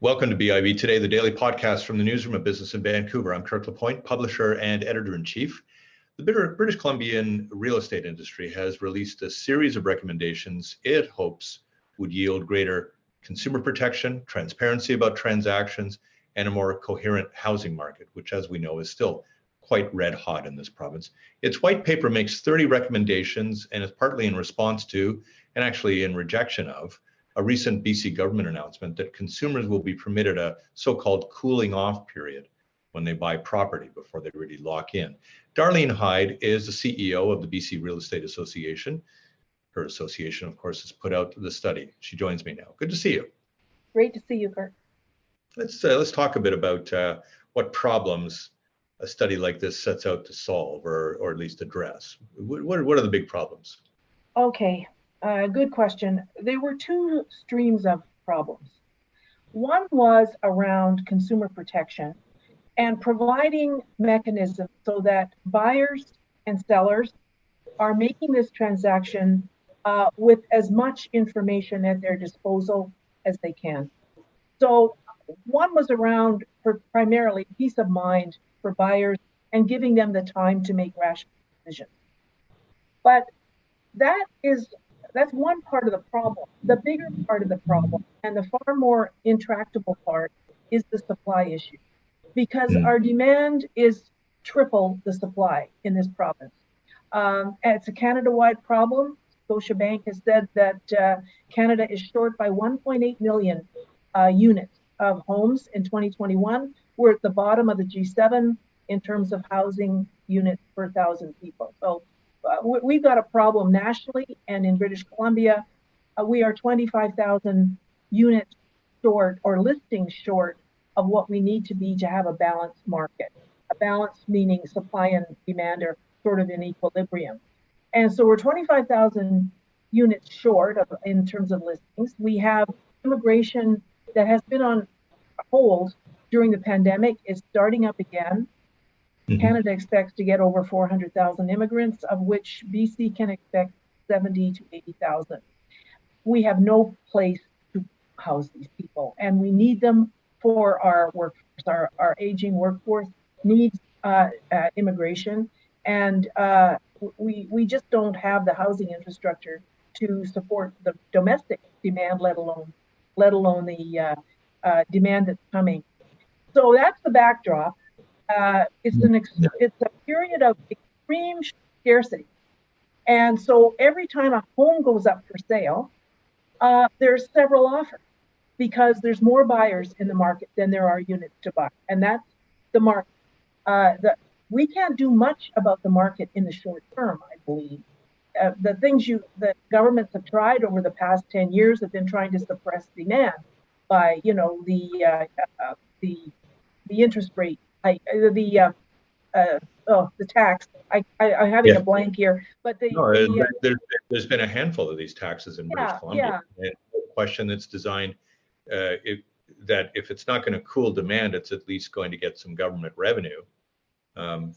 Welcome to BIV Today, the daily podcast from the newsroom of business in Vancouver. I'm Kirk LaPointe, publisher and editor-in-chief. The British Columbian real estate industry has released a series of recommendations it hopes would yield greater consumer protection, transparency about transactions, and a more coherent housing market, which, as we know, is still quite red hot in this province. Its white paper makes 30 recommendations and is partly in response to, and actually in rejection of, a recent BC government announcement that consumers will be permitted a so-called cooling off period when they buy property before they really lock in. Darlene Hyde is the CEO of the BC Real Estate Association. Her association, of course, has put out the study. She joins me now. Good to see you. Great to see you, Kirk. Let's talk a bit about what problems a study like this sets out to solve, or at least address. What are the big problems? Okay. Good question. There were two streams of problems. One was around consumer protection and providing mechanisms so that buyers and sellers are making this transaction with as much information at their disposal as they can. So one was around primarily peace of mind for buyers and giving them the time to make rational decisions. But that's one part of the problem. The bigger part of the problem, and the far more intractable part, is the supply issue. Because our demand is triple the supply in this province. It's a Canada-wide problem. Scotiabank has said that Canada is short by 1.8 million units of homes in 2021. We're at the bottom of the G7 in terms of housing units per 1,000 people. So we've got a problem nationally, and in British Columbia, we are 25,000 units short, or listings short, of what we need to be to have a balanced market. A balance meaning supply and demand are sort of in equilibrium. And so we're 25,000 units short in terms of listings. We have immigration that has been on hold during the pandemic, is starting up again. Canada expects to get over 400,000 immigrants, of which BC can expect 70 to 80,000. We have no place to house these people, and we need them for our workforce. Our aging workforce needs immigration, and we just don't have the housing infrastructure to support the domestic demand, let alone the demand that's coming. So that's the backdrop. It's a period of extreme scarcity. And so every time a home goes up for sale, there's several offers because there's more buyers in the market than there are units to buy. And that's the market. We can't do much about the market in the short term, I believe. The things that governments have tried over the past 10 years have been trying to suppress demand by, the interest rate, the tax. I'm having a blank here, but there's been a handful of these taxes in British Columbia. And no question that's designed that if it's not going to cool demand, it's at least going to get some government revenue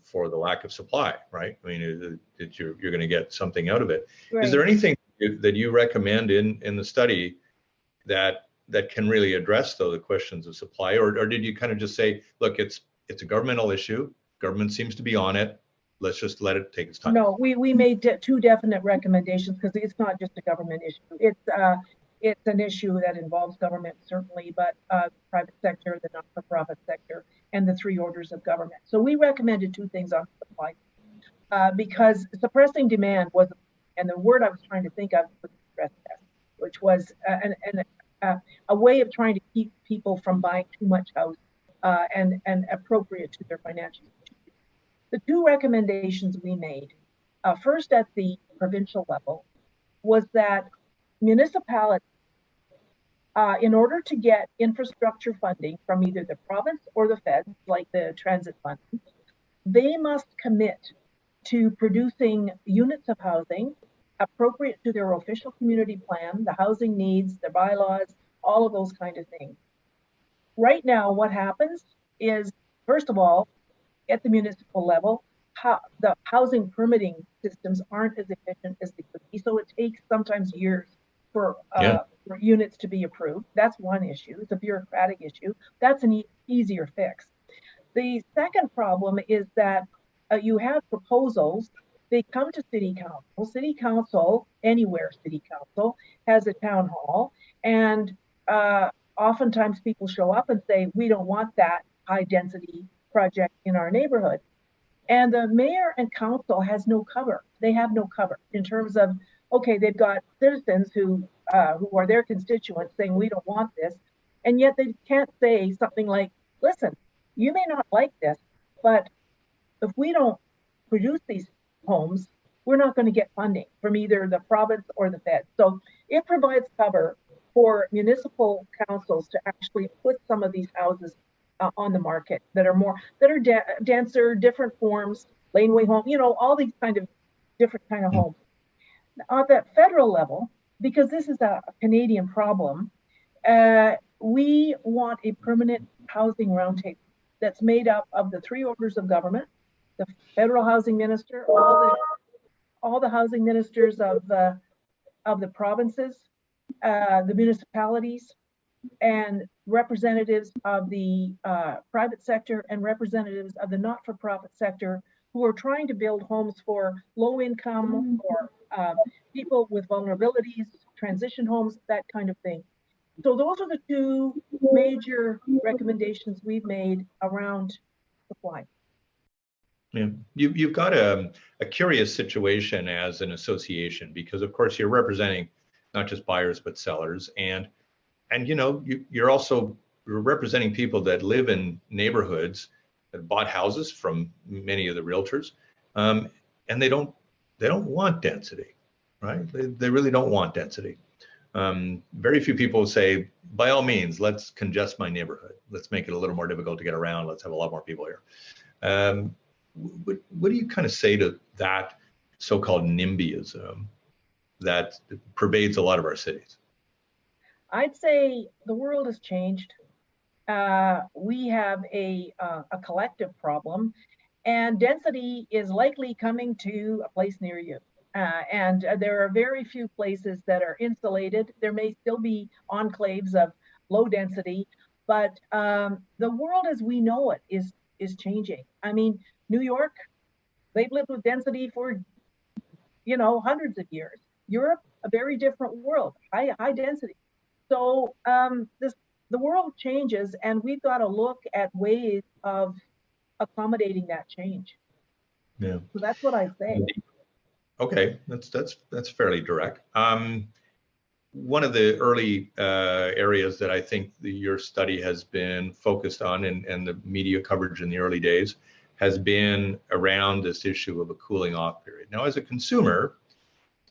for the lack of supply, right? I mean, that you're going to get something out of it. Right. Is there anything that you recommend in the study that can really address the questions of supply, or did you kind of just say, look, it's a governmental issue. Government seems to be on it. Let's just let it take its time. No, we made two definite recommendations because it's not just a government issue. It's an issue that involves government, certainly, but private sector, the not-for-profit sector, and the three orders of government. So we recommended two things on supply because suppressing demand was, and the word I was trying to think of was stress test, which was a way of trying to keep people from buying too much house and appropriate to their financial situation. The two recommendations we made, first at the provincial level, was that municipalities, in order to get infrastructure funding from either the province or the feds, like the transit funding, they must commit to producing units of housing appropriate to their official community plan, the housing needs, their bylaws, all of those kind of things. Right now, what happens is, first of all, at the municipal level, the housing permitting systems aren't as efficient as they could be. So it takes sometimes years Yeah. for units to be approved. That's one issue. It's a bureaucratic issue. That's an easier fix. The second problem is that you have proposals. They come to city council. City council, anywhere city council, has a town hall. And oftentimes people show up and say, we don't want that high density project in our neighborhood. And the mayor and council has no cover. They have no cover in terms of, okay, they've got citizens who are their constituents saying we don't want this, and yet they can't say something like, listen, you may not like this, but if we don't produce these homes, we're not going to get funding from either the province or the Fed. So it provides cover for municipal councils to actually put some of these houses on the market that are denser, different forms, laneway home, all these kind of different kind of homes. On that federal level, because this is a Canadian problem, we want a permanent housing roundtable that's made up of the three orders of government, the federal housing minister, all the housing ministers of the provinces, the municipalities, and representatives of the private sector and representatives of the not-for-profit sector who are trying to build homes for low income or people with vulnerabilities, transition homes, that kind of thing. So those are the two major recommendations we've made around supply. Yeah, you've got a curious situation as an association, because of course you're representing not just buyers but sellers, and you're also representing people that live in neighborhoods that bought houses from many of the realtors, and they don't want density, right? They really don't want density. Very few people say, by all means, let's congest my neighborhood. Let's make it a little more difficult to get around. Let's have a lot more people here. What do you kind of say to that so-called nimbyism that pervades a lot of our cities? I'd say the world has changed. We have a collective problem, and density is likely coming to a place near you. And there are very few places that are insulated. There may still be enclaves of low density, but the world as we know it is changing. I mean, New York, they've lived with density for hundreds of years. Europe, a very different world, high density. So the world changes, and we've got to look at ways of accommodating that change. Yeah. So that's what I say. Okay, that's fairly direct. One of the early areas that I think your study has been focused on, and the media coverage in the early days, has been around this issue of a cooling off period. Now, as a consumer,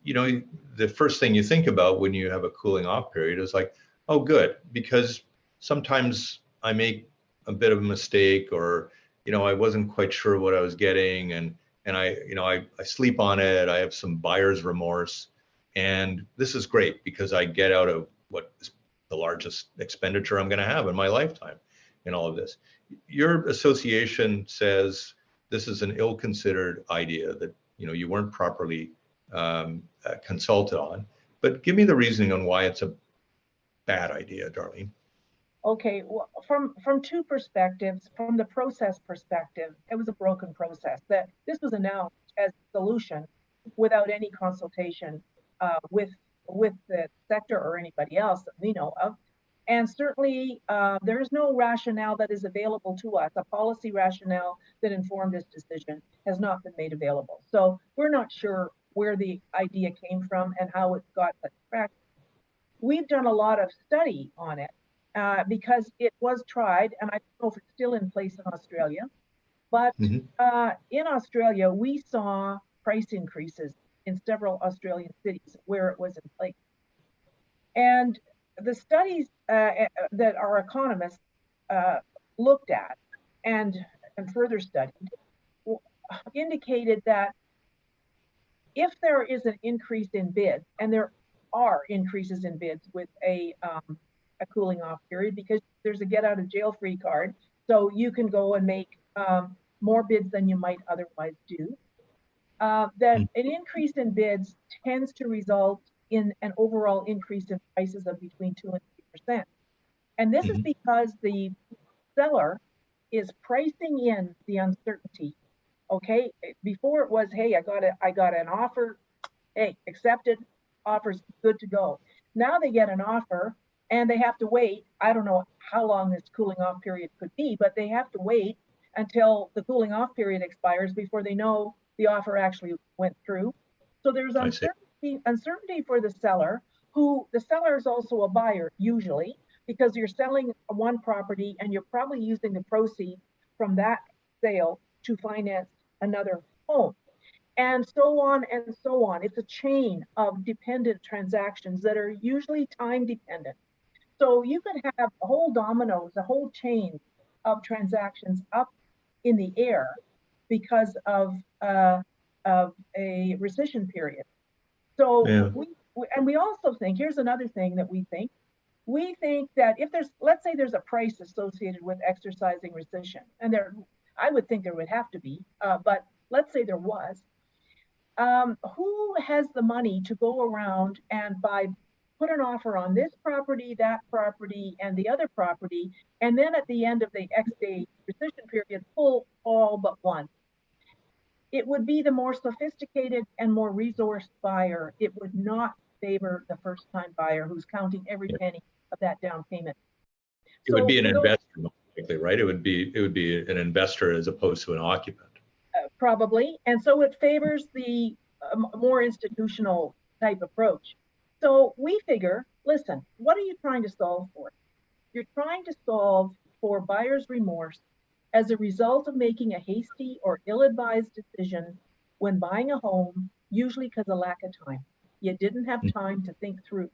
the first thing you think about when you have a cooling off period is like, oh, good, because sometimes I make a bit of a mistake, or I wasn't quite sure what I was getting, and I sleep on it. I have some buyer's remorse, and this is great because I get out of what is the largest expenditure I'm going to have in my lifetime in all of this. Your association says this is an ill-considered idea, that you weren't properly consulted on, but give me the reasoning on why it's a bad idea, Darlene. Okay, well, from two perspectives. From the process perspective, it was a broken process. That this was announced as a solution without any consultation with the sector or anybody else that we know of. And certainly there is no rationale that is available to us. A policy rationale that informed this decision has not been made available. So we're not sure where the idea came from and how it got such traction. We've done a lot of study on it because it was tried, and I don't know if it's still in place in Australia, but in Australia, we saw price increases in several Australian cities where it was in place. And the studies that our economists looked at and further studied indicated that if there is an increase in bids, and there are increases in bids with a cooling off period, because there's a get out of jail free card, so you can go and make more bids than you might otherwise do, that an increase in bids tends to result in an overall increase in prices of between 2 and 3%. And this is because the seller is pricing in the uncertainty. Okay, before it was, hey, I got an offer, hey, accepted, offer's good to go. Now they get an offer and they have to wait. I don't know how long this cooling off period could be, but they have to wait until the cooling off period expires before they know the offer actually went through. So there's uncertainty for the seller, who the seller is also a buyer usually, because you're selling one property and you're probably using the proceeds from that sale to finance another home, and so on and so on. It's a chain of dependent transactions that are usually time dependent. So you can have a whole dominoes, a whole chain of transactions up in the air because of a rescission period. So we also think, here's another thing that we think that if there's, let's say there's a price associated with exercising rescission, and I would think there would have to be, but let's say there was, who has the money to go around and put an offer on this property, that property, and the other property, and then at the end of the X day rescission period, pull all but one? It would be the more sophisticated and more resourced buyer. It would not favor the first-time buyer who's counting every penny of that down payment. It would be an investor, right? It would be an investor as opposed to an occupant. Probably, and so it favors the more institutional type approach. So we figure, listen, what are you trying to solve for? You're trying to solve for buyer's remorse as a result of making a hasty or ill-advised decision when buying a home, usually because of lack of time. You didn't have time to think through.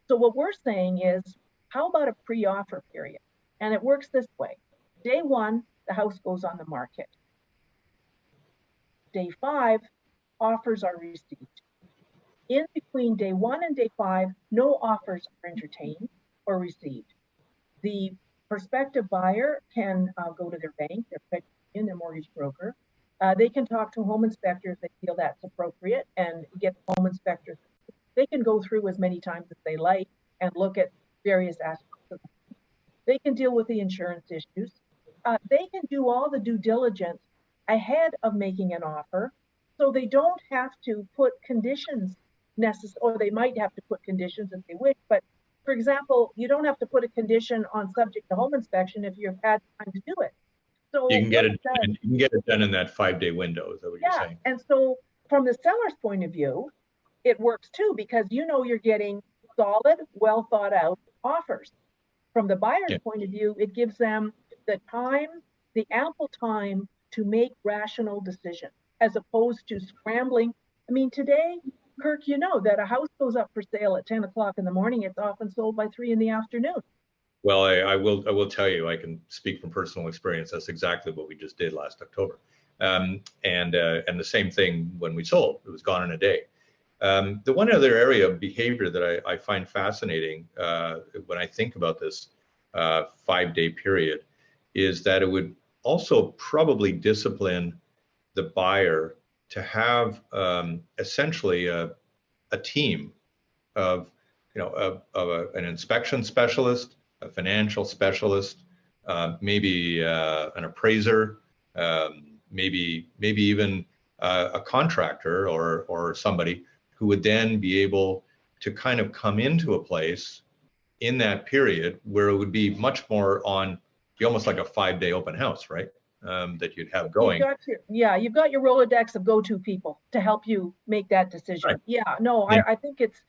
So what we're saying is, how about a pre-offer period? And it works this way. Day one, the house goes on the market. Day 5, offers are received. In between day 1 and day 5, no offers are entertained or received. The prospective buyer can go to their bank, their credit union, their mortgage broker. They can talk to a home inspector if they feel that's appropriate and get the home inspector. They can go through as many times as they like and look at various aspects of it. They can deal with the insurance issues. They can do all the due diligence ahead of making an offer, so they don't have to put conditions or they might have to put conditions if they wish, but for example, you don't have to put a condition on subject to home inspection if you've had time to do it. So you can get it done in that 5-day window. Is that what you're saying? And so from the seller's point of view, it works too, because you're getting solid, well thought out offers. From the buyer's point of view, it gives them the ample time to make rational decisions, as opposed to scrambling. I mean, today, Kirk, that a house goes up for sale at 10 o'clock in the morning. It's often sold by 3 in the afternoon. Well, I will tell you, I can speak from personal experience. That's exactly what we just did last October. And the same thing when we sold, it was gone in a day. The one other area of behavior that I find fascinating when I think about this 5-day period is that it would also probably discipline the buyer to have essentially a team of an inspection specialist, a financial specialist, maybe an appraiser, maybe even a contractor or somebody who would then be able to kind of come into a place in that period where it would be much more be almost like a 5-day open house, right? That you'd have going. You've got your Rolodex of go-to people to help you make that decision. Right. I think it's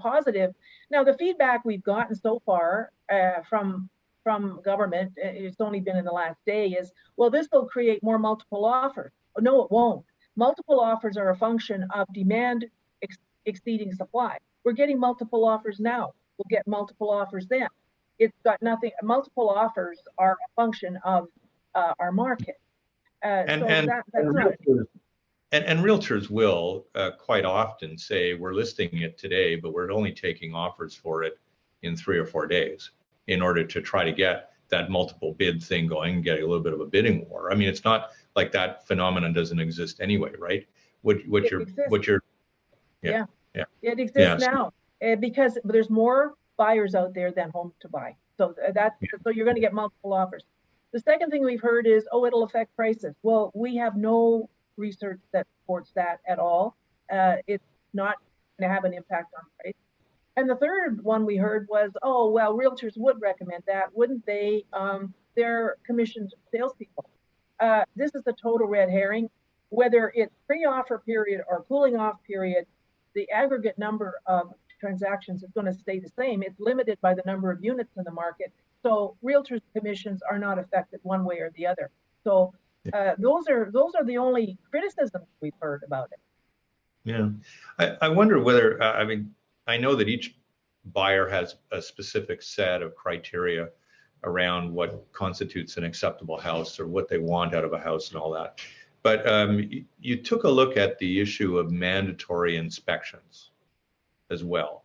positive. Now, the feedback we've gotten so far from government, it's only been in the last day, is, well, this will create more multiple offers. No, it won't. Multiple offers are a function of demand exceeding supply. We're getting multiple offers now. We'll get multiple offers then. It's got nothing. Multiple offers are a function of our market. Realtors will quite often say, we're listing it today, but we're only taking offers for it in 3 or 4 days in order to try to get that multiple bid thing going, get a little bit of a bidding war. I mean, it's not like that phenomenon doesn't exist anyway, right? Yeah. It exists Yeah. now because there's more buyers out there than homes to buy. So so you're going to get multiple offers. The second thing we've heard is, oh, it'll affect prices. Well, we have no research that supports that at all. It's not going to have an impact on price. And the third one we heard was, oh, well, realtors would recommend that, wouldn't they? They're commissioned salespeople. This is a total red herring. Whether it's pre-offer period or cooling off period, the aggregate number of transactions is going to stay the same. It's limited by the number of units in the market. So realtors' commissions are not affected one way or the other. So those are the only criticisms we've heard about it. Yeah. I wonder whether, I mean, I know that each buyer has a specific set of criteria around what constitutes an acceptable house or what they want out of a house and all that. But you took a look at the issue of mandatory inspections as well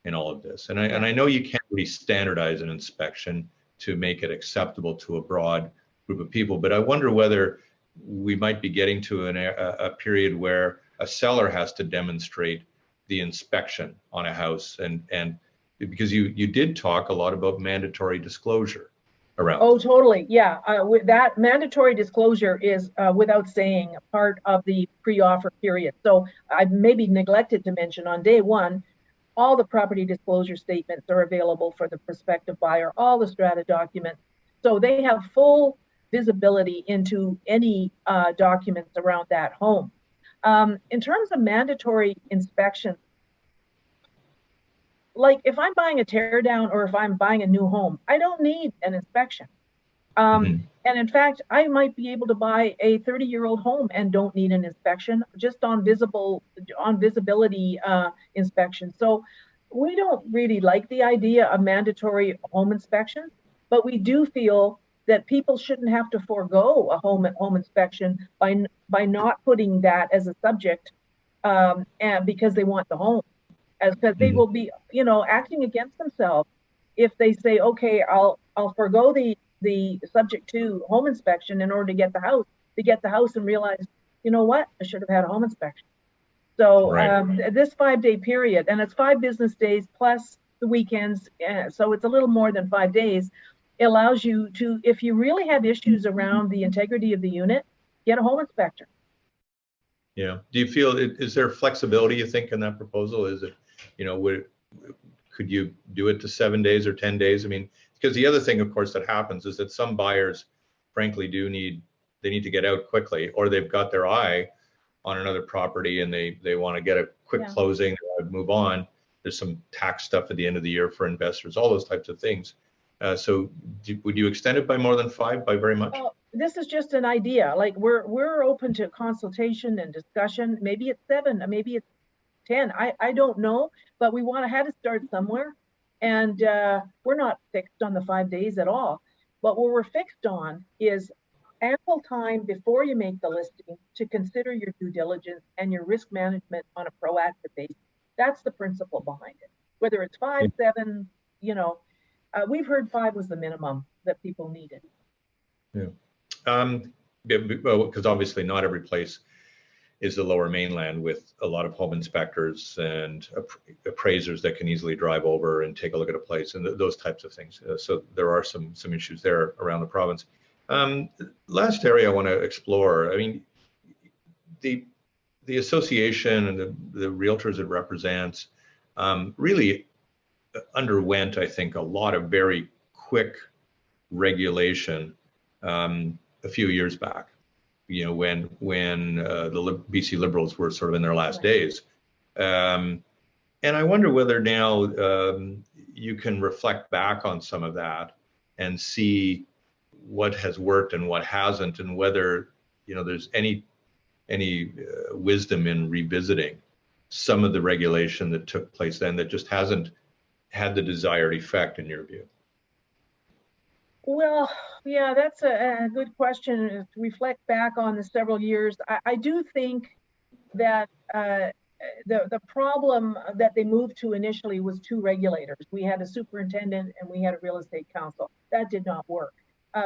in all of this. And I know you can't really standardize an inspection to make it acceptable to a broad group of people, but I wonder whether we might be getting to a period where a seller has to demonstrate the inspection on a house, and because you did talk a lot about mandatory disclosure around. Oh, totally. Yeah. With that mandatory disclosure is without saying part of the pre-offer period. So I maybe neglected to mention on day one, all the property disclosure statements are available for the prospective buyer, all the strata documents. So they have full visibility into any documents around that home. In terms of mandatory inspections, like if I'm buying a tear down or if I'm buying a new home, I don't need an inspection. And in fact, I might be able to buy a 30-year-old home and don't need an inspection, just on visibility inspection. So we don't really like the idea of mandatory home inspections, but we do feel that people shouldn't have to forego a home inspection by not putting that as a subject, and because they want the home, because they will be, acting against themselves if they say, okay, I'll forego the subject to home inspection in order to get the house and realize, you know what, I should have had a home inspection. So this 5-day period, and it's 5 business days plus the weekends, so it's a little more than 5 days, it allows you to, if you really have issues around the integrity of the unit, get a home inspector. Yeah. Do you feel, is there flexibility, you think, in that proposal? Is it, could you do it to 7 days or 10 days? I mean, because the other thing, of course, that happens is that some buyers, frankly, need to get out quickly, or they've got their eye on another property and they want to get a quick closing, move on. There's some tax stuff at the end of the year for investors, all those types of things. So would you extend it by more than 5, by very much? This is just an idea. Like we're open to consultation and discussion. Maybe it's 7, maybe it's 10. I don't know, but we have to start somewhere. And we're not fixed on the 5 days at all. But what we're fixed on is ample time before you make the listing to consider your due diligence and your risk management on a proactive basis. That's the principle behind it. Whether it's 5, 7, we've heard 5 was the minimum that people needed. Yeah. Because obviously not every place is the Lower Mainland with a lot of home inspectors and appraisers that can easily drive over and take a look at a place and those types of things. So there are some issues there around the province. Last area I want to explore, I mean, the association and the realtors it represents really underwent, I think, a lot of very quick regulation a few years back. When the BC Liberals were sort of in their last days. And I wonder whether now you can reflect back on some of that and see what has worked and what hasn't, and whether there's any wisdom in revisiting some of the regulation that took place then that just hasn't had the desired effect in your view. Well, yeah, that's a good question to reflect back on the several years. I do think that the problem that they moved to initially was 2 regulators. We had a superintendent and we had a real estate council. That did not work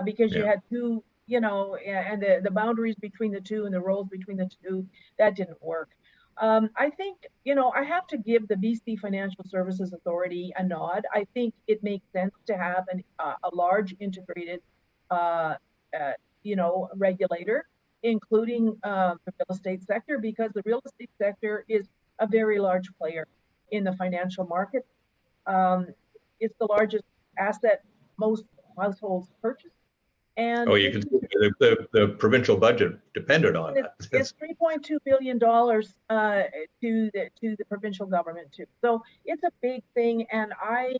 because you had 2, and the boundaries between the 2 and the roles between the 2, that didn't work. I think, you know, I have to give the BC Financial Services Authority a nod. I think it makes sense to have a large integrated, uh, you know, regulator, including the real estate sector, because the real estate sector is a very large player in the financial market. Um, it's the largest asset most households purchase. Oh, And you can see the provincial budget depended on that. it's $3.2 billion to the provincial government too. So it's a big thing, and I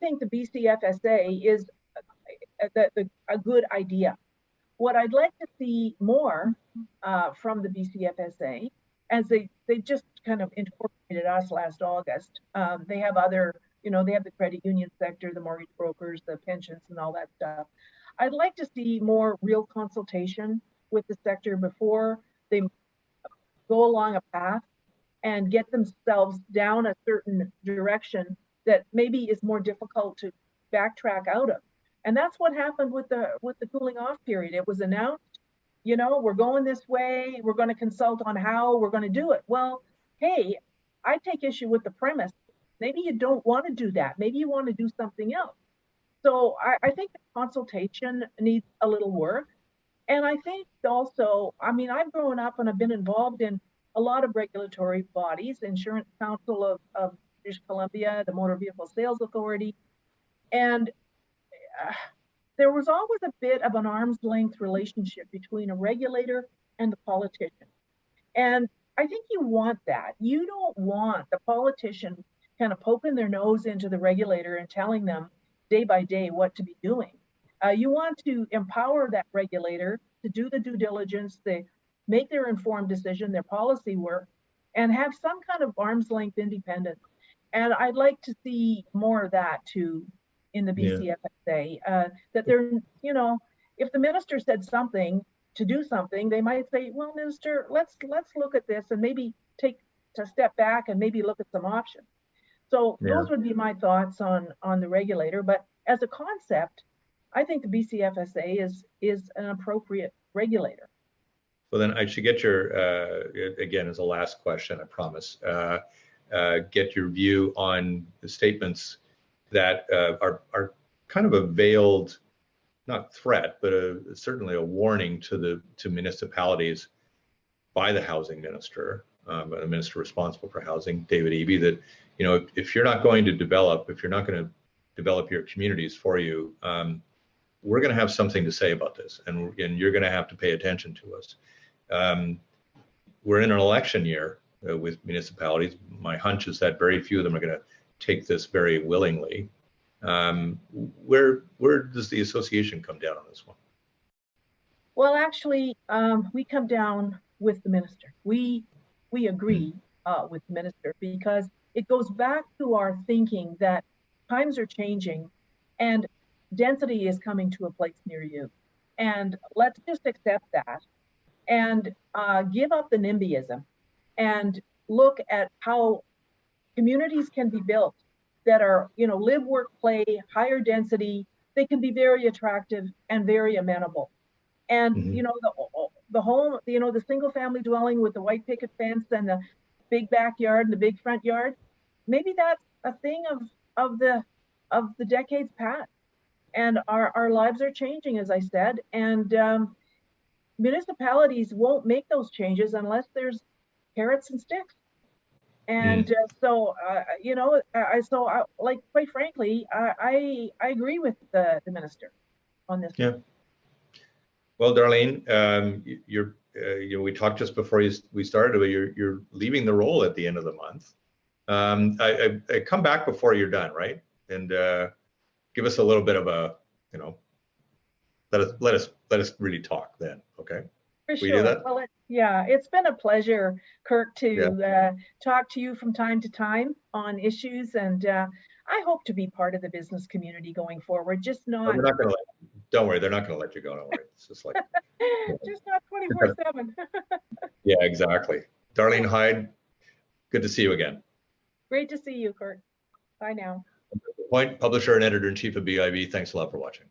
think the BCFSA is a good idea. What I'd like to see more from the BCFSA, as they just kind of incorporated us last August. They have other, you know, they have the credit union sector, the mortgage brokers, the pensions, and all that stuff. I'd like to see more real consultation with the sector before they go along a path and get themselves down a certain direction that maybe is more difficult to backtrack out of. And that's what happened with the cooling off period. It was announced, you know, we're going this way, we're going to consult on how we're going to do it. Well, hey, I take issue with the premise. Maybe you don't want to do that. Maybe you want to do something else. So I think the consultation needs a little work. And I think also, I mean, I've grown up and I've been involved in a lot of regulatory bodies, Insurance Council of British Columbia, the Motor Vehicle Sales Authority. And there was always a bit of an arm's length relationship between a regulator and the politician. And I think you want that. You don't want the politician kind of poking their nose into the regulator and telling them day by day what to be doing. You want to empower that regulator to do the due diligence, they make their informed decision, their policy work, and have some kind of arm's length independence. And I'd like to see more of that too in the BCFSA. That they're, you know, if the minister said something to do something, they might say, well, minister, let's look at this and maybe take a step back and maybe look at some options. So those would be my thoughts on the regulator. But as a concept, I think the BCFSA is an appropriate regulator. Well, then I should get your, again, as a last question, I promise, get your view on the statements that are kind of a veiled, not threat, but certainly a warning to municipalities by the housing minister, the minister responsible for housing, David Eby, that, you know, if you're not going to develop, if you're not going to develop your communities for you, we're going to have something to say about this, and you're going to have to pay attention to us. We're in an election year with municipalities. My hunch is that very few of them are going to take this very willingly. Where does the association come down on this one? Well, actually, we come down with the minister. We agree with the minister, because it goes back to our thinking that times are changing and density is coming to a place near you. And let's just accept that and give up the nimbyism and look at how communities can be built that are, you know, live, work, play, higher density. They can be very attractive and very amenable. And, you know, the home, you know, the single family dwelling with the white picket fence and the big backyard and the big front yard, maybe that's a thing of the decades past. And our lives are changing, as I said, and municipalities won't make those changes unless there's carrots and sticks. And so, you know, like, quite frankly, I agree with the minister on this. Yeah. Well, Darlene, you know, we talked just before we started, but you're leaving the role at the end of the month. I come back before you're done, right? And give us a little bit of a, you know, let us really talk then, okay? For sure. Do that? Well, it's been a pleasure, Kirk, to talk to you from time to time on issues, and I hope to be part of the business community going forward. Just not. They're not going to don't worry, they're not going to let you go. Don't worry. It's just like just not 24/7. Yeah, exactly. Darlene Hyde, good to see you again. Great to see you, Kirk. Bye now. Point, publisher and editor-in-chief of BIV. Thanks a lot for watching.